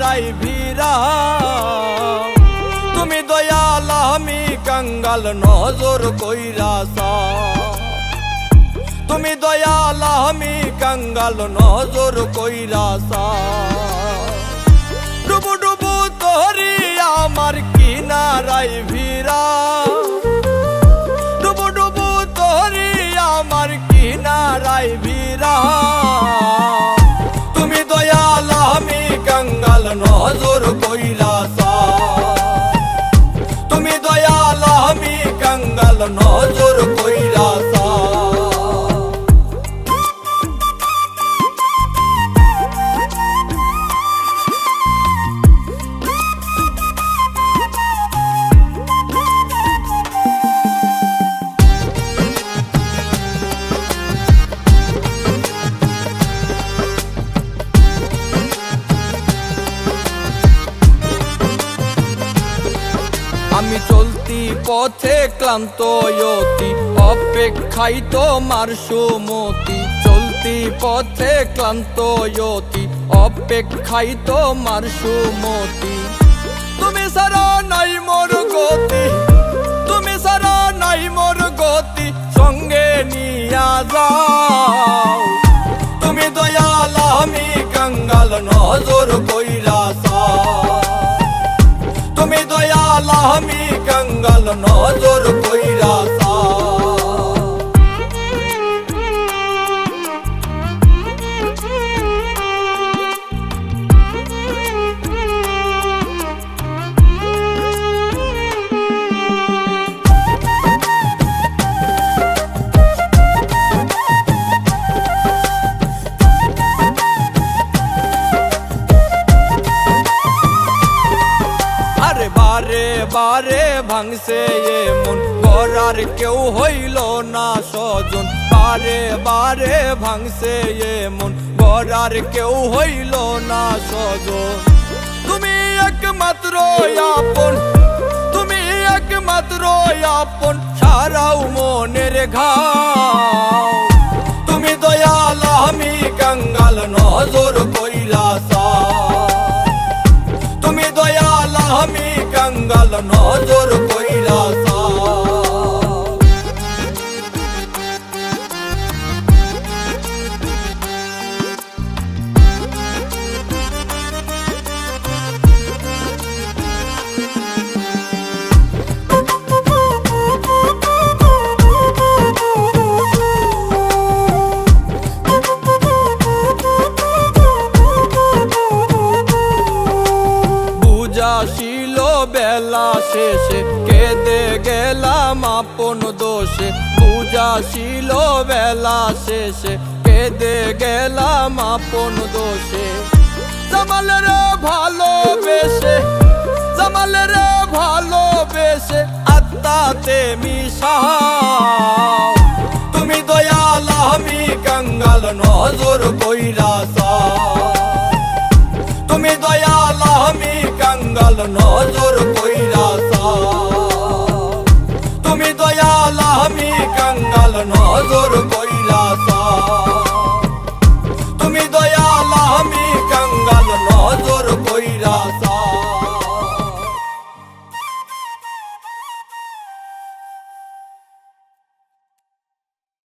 কিনারাই ভিড়া। তুমি দয়াল আমি কাঙ্গাল নজর কইরাছা। তুমি দয়াল আমি কাঙ্গাল নজর কইরাছা। ডুবু ডুবু তোরি আমার কিনারাই ভিড়া। ডুবু ডুবু তোরি আমার কিনারাই ভিড়া। তুমি দয়াল আমি কাঙ্গাল নজর কইরাছা। তুমি দয়াল আমি কাঙ্গাল নজর কইরাছা। আমি চলতি পথে ক্লান্ত অতি, অপেক্ষায় তোমার সুমতি। চলতি পথে ক্লান্ত অতি, অপেক্ষায় তোমার সুমতি। তুমি ছাড়া নাই মোর গতি, তুমি ছাড়া নাই মোর গতি, সঙ্গে নিয়া যাও। তুমি দয়াল আমি কাঙ্গাল নজর কইরাছা। তুমি দয়াল আমি কাঙ্গাল নজর কইরাছা। বারে বারে ভাঙছে এমন করার কেউ হইল না স্বজন। বারে বারে ভাঙছে এমন করার কেউ হইল না স্বজন। তুমি একমাত্র আপন, তুমি একমাত্র আপন, সারাও মনের ঘাও। তুমি দয়াল আমি কাঙ্গাল নজর কইরাছা। তুমি দয়াল আমি কাঙ্গাল নজর কইরাছা। বুঝাছিল বেলা শেষে, কেঁদে গেলাম আপন দোষে। বুঝাছিল বেলা শেষে, কেঁদে গেলাম আপন দোষে। জামালের ভালোবেসে, জামালের ভালোবেসে আত্মাতে মিশাও। তুমি দয়াল আমি কাঙ্গাল নজর কইরাছা। তুমি দয়াল আমি কাঙ্গাল নজর কইরাছা। তুমি দয়াল আমি কাঙ্গাল নজর কইরাছা।